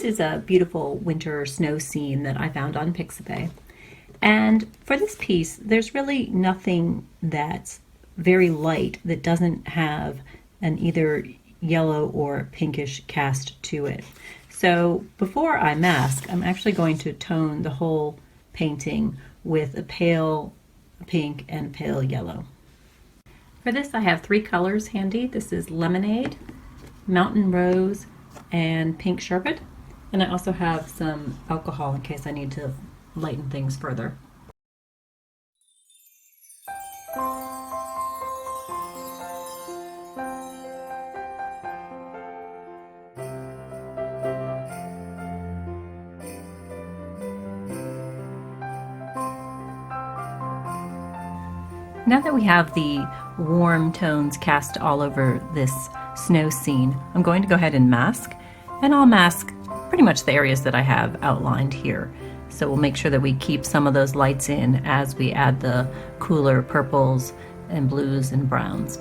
this is a beautiful winter snow scene that I found on Pixabay. And for this piece, there's really nothing that's very light that doesn't have an either yellow or pinkish cast to it. So before I mask, I'm actually going to tone the whole painting with a pale pink and pale yellow. For this, I have 3 colors handy. This is Lemonade, Mountain Rose, and Pink Sherbet. And I also have some alcohol in case I need to lighten things further. Now that we have the warm tones cast all over this snow scene, I'm going to go ahead and mask, and I'll mask pretty much the areas that I have outlined here. So we'll make sure that we keep some of those lights in as we add the cooler purples and blues and browns.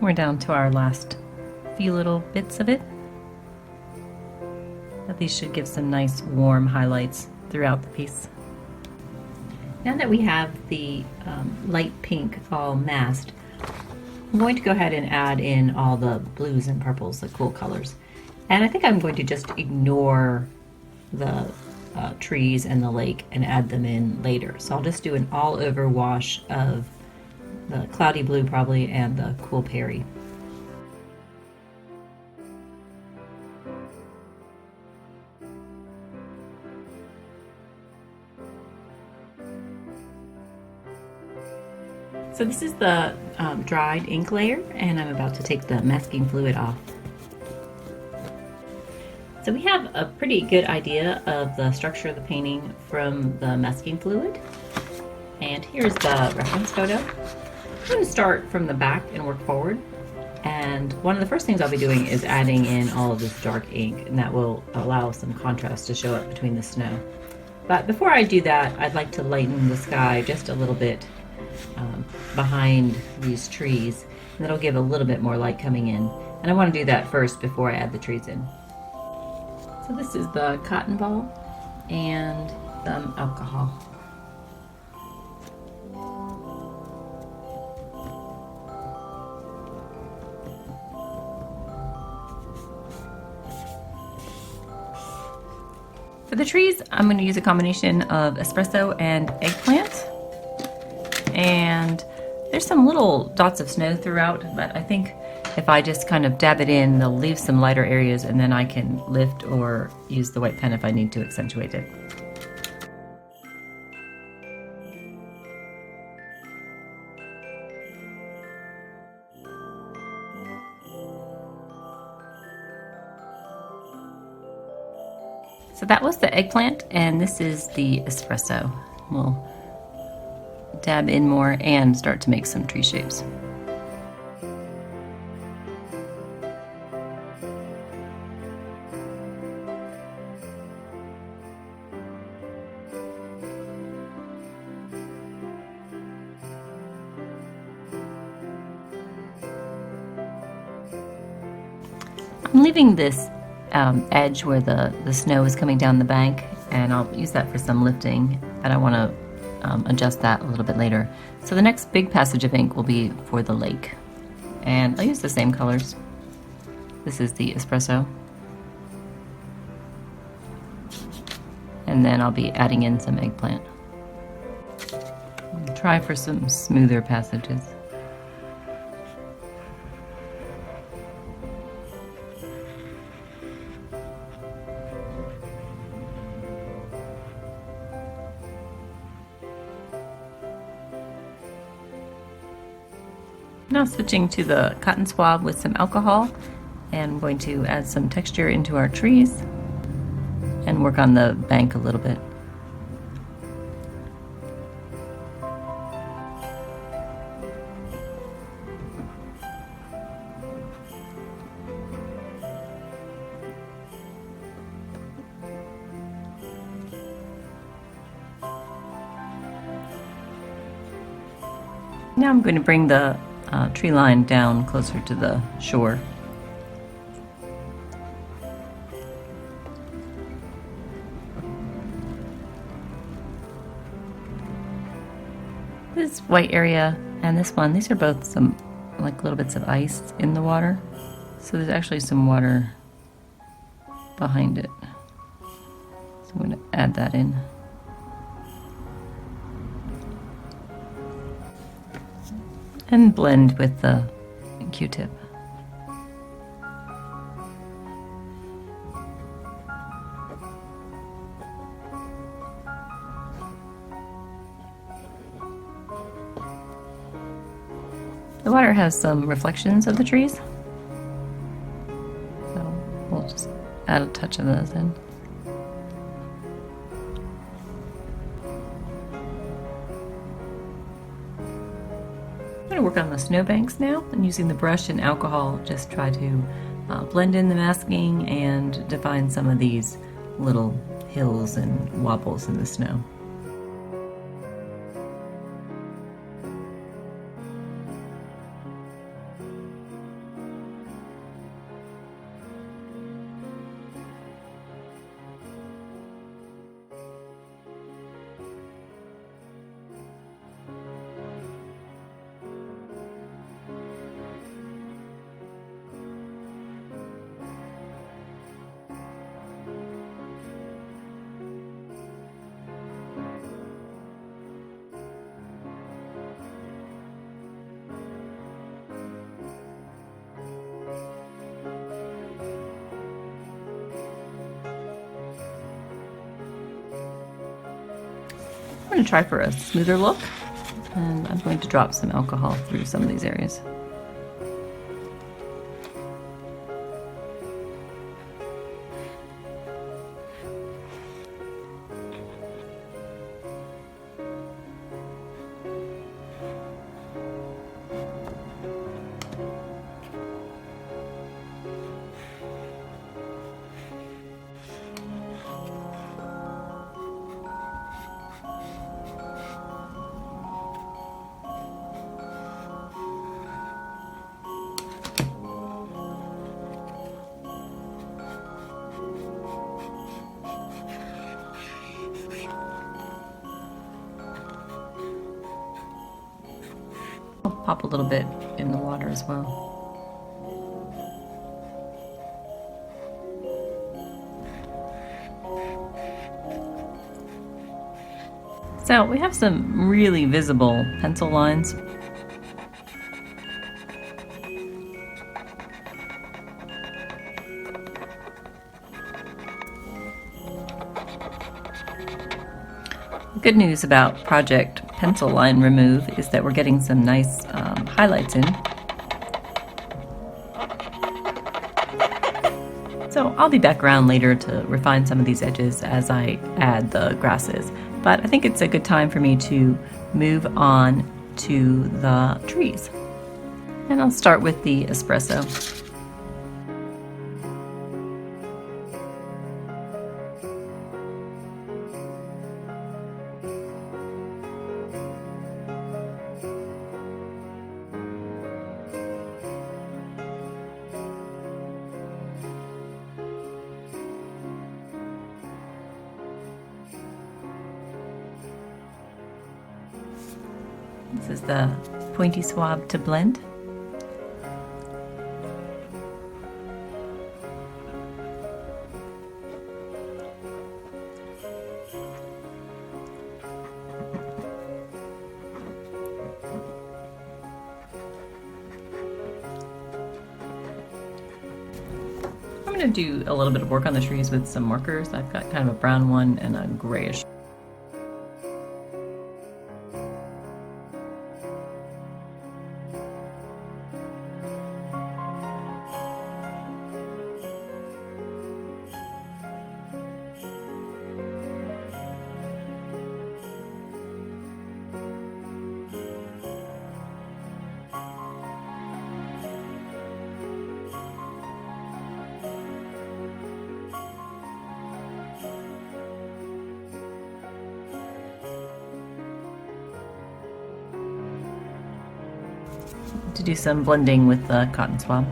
We're down to our last few little bits of it. But these should give some nice warm highlights throughout the piece. Now that we have the light pink all masked, I'm going to go ahead and add in all the blues and purples, the cool colors. And I think I'm going to just ignore the trees and the lake and add them in later. So I'll just do an all over wash of the cloudy blue probably and the cool Perry. So this is the dried ink layer, and I'm about to take the masking fluid off. So we have a pretty good idea of the structure of the painting from the masking fluid. And here's the reference photo. I'm going to start from the back and work forward. And one of the first things I'll be doing is adding in all of this dark ink, and that will allow some contrast to show up between the snow. But before I do that, I'd like to lighten the sky just a little bit behind these trees, and that'll give a little bit more light coming in. And I want to do that first before I add the trees in. So this is the cotton ball and some alcohol. For the trees, I'm going to use a combination of espresso and eggplant. And there's some little dots of snow throughout, but I think if I just kind of dab it in, they'll leave some lighter areas, and then I can lift or use the white pen if I need to accentuate it. So that was the eggplant, and this is the espresso. We'll dab in more and start to make some tree shapes. I'm leaving this edge where the snow is coming down the bank, and I'll use that for some lifting, and I want to adjust that a little bit later. So the next big passage of ink will be for the lake, and I'll use the same colors. This is the espresso, and then I'll be adding in some eggplant. I'll try for some smoother passages. Now switching to the cotton swab with some alcohol, and I'm going to add some texture into our trees and work on the bank a little bit. Now I'm going to bring the tree line down closer to the shore. This white area and this one, these are both some like little bits of ice in the water. So there's actually some water behind it. So I'm going to add that in. And blend with the Q-tip. The water has some reflections of the trees, so we'll just add a touch of those in. I'm going to work on the snowbanks now, and using the brush and alcohol just try to blend in the masking and define some of these little hills and wobbles in the snow. I'm going to try for a smoother look, and I'm going to drop some alcohol through some of these areas. I'll pop a little bit in the water as well. So we have some really visible pencil lines. The good news about Project Pencil Line Remove is that we're getting some nice highlights in. So I'll be back around later to refine some of these edges as I add the grasses. But I think it's a good time for me to move on to the trees. And I'll start with the espresso. This is the pointy swab to blend. I'm going to do a little bit of work on the trees with some markers. I've got kind of a brown one and a grayish. to do some blending with the cotton swab.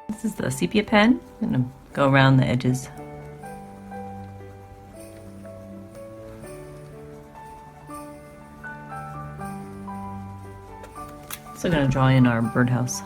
This is the sepia pen. I'm going to go around the edges. So I'm going to draw in our birdhouse.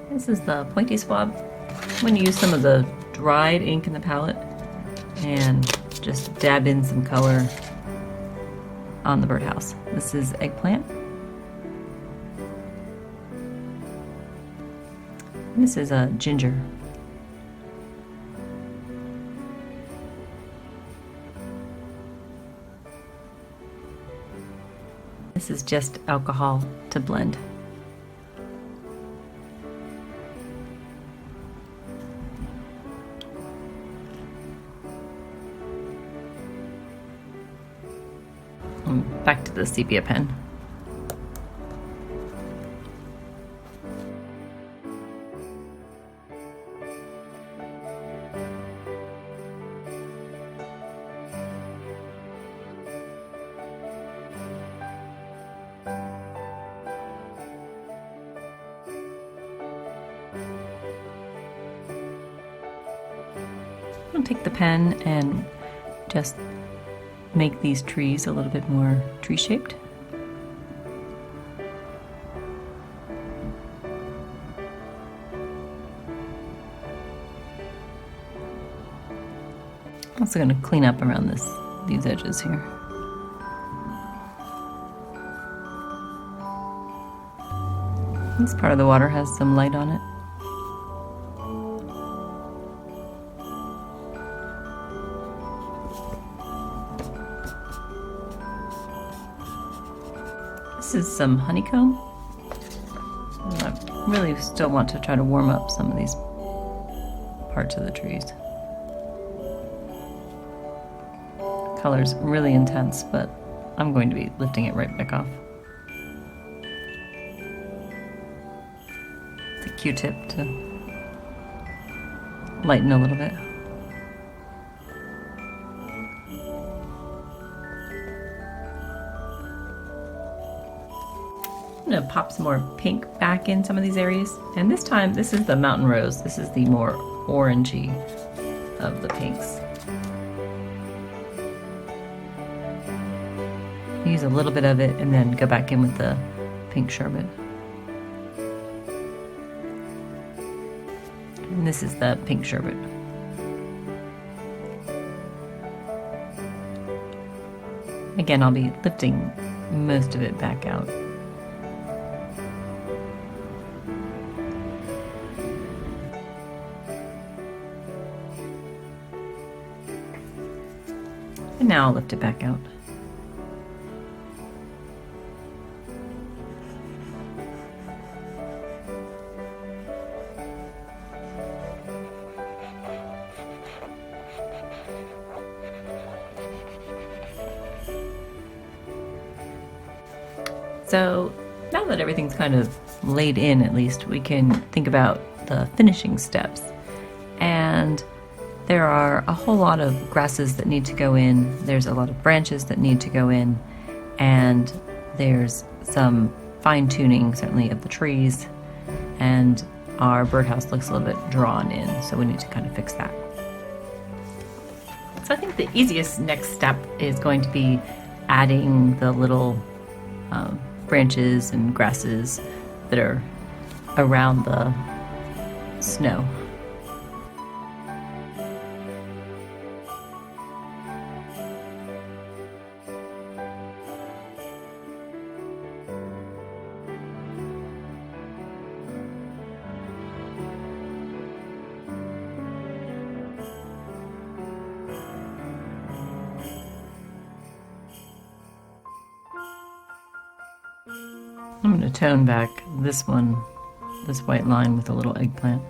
This is the pointy swab. I'm going to use some of the dried ink in the palette and just dab in some color on the birdhouse. This is eggplant. And this is a ginger. This is just alcohol to blend. Back to the sepia pen. I'll take the pen and just make these trees a little bit more tree-shaped. Also going to clean up around these edges here. This part of the water has some light on it. This is some honeycomb. I really still want to try to warm up some of these parts of the trees. Color's really intense, but I'm going to be lifting it right back off. It's a Q-tip to lighten a little bit. I'm going to pop some more pink back in some of these areas. And this time, this is the mountain rose. This is the more orangey of the pinks. Use a little bit of it and then go back in with the pink sherbet. And this is the pink sherbet. Again, I'll be lifting most of it back out. And now I'll lift it back out. So now that everything's kind of laid in, at least, we can think about the finishing steps. And there are a whole lot of grasses that need to go in. There's a lot of branches that need to go in. And there's some fine-tuning, certainly, of the trees. And our birdhouse looks a little bit drawn in, so we need to kind of fix that. So I think the easiest next step is going to be adding the little branches and grasses that are around the snow. I'm going to tone back this one, this white line with a little eggplant.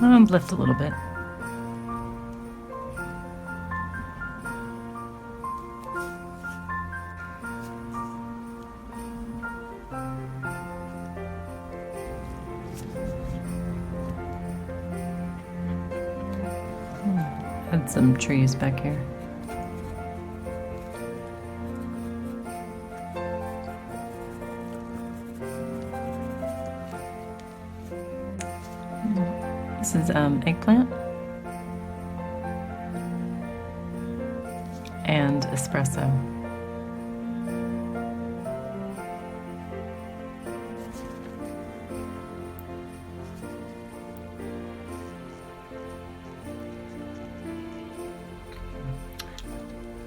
And lift a little bit. Add some trees back here. This is eggplant and espresso.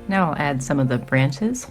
Now I'll add some of the branches.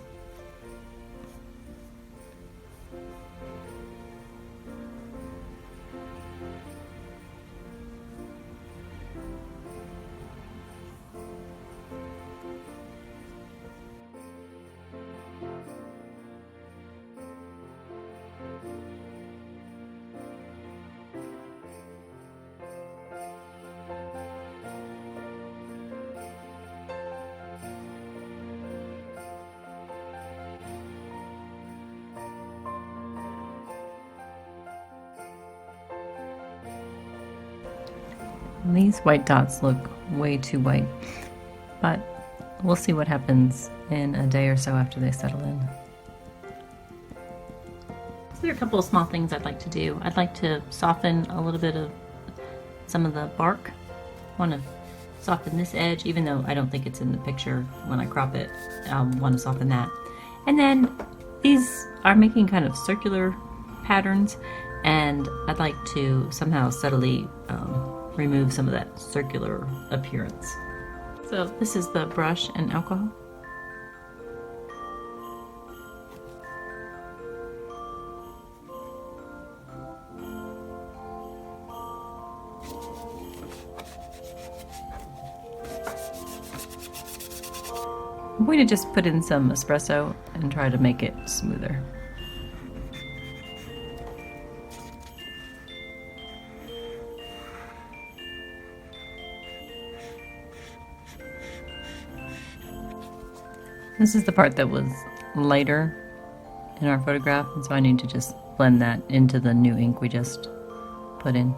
These white dots look way too white, but we'll see what happens in a day or so after they settle in. So there are a couple of small things I'd like to do. I'd like to soften a little bit of some of the bark. I want to soften this edge, even though I don't think it's in the picture when I crop it. I want to soften that. And then these are making kind of circular patterns, and I'd like to somehow subtly remove some of that circular appearance. So this is the brush and alcohol. I'm going to just put in some espresso and try to make it smoother. This is the part that was lighter in our photograph, and so I need to just blend that into the new ink we just put in.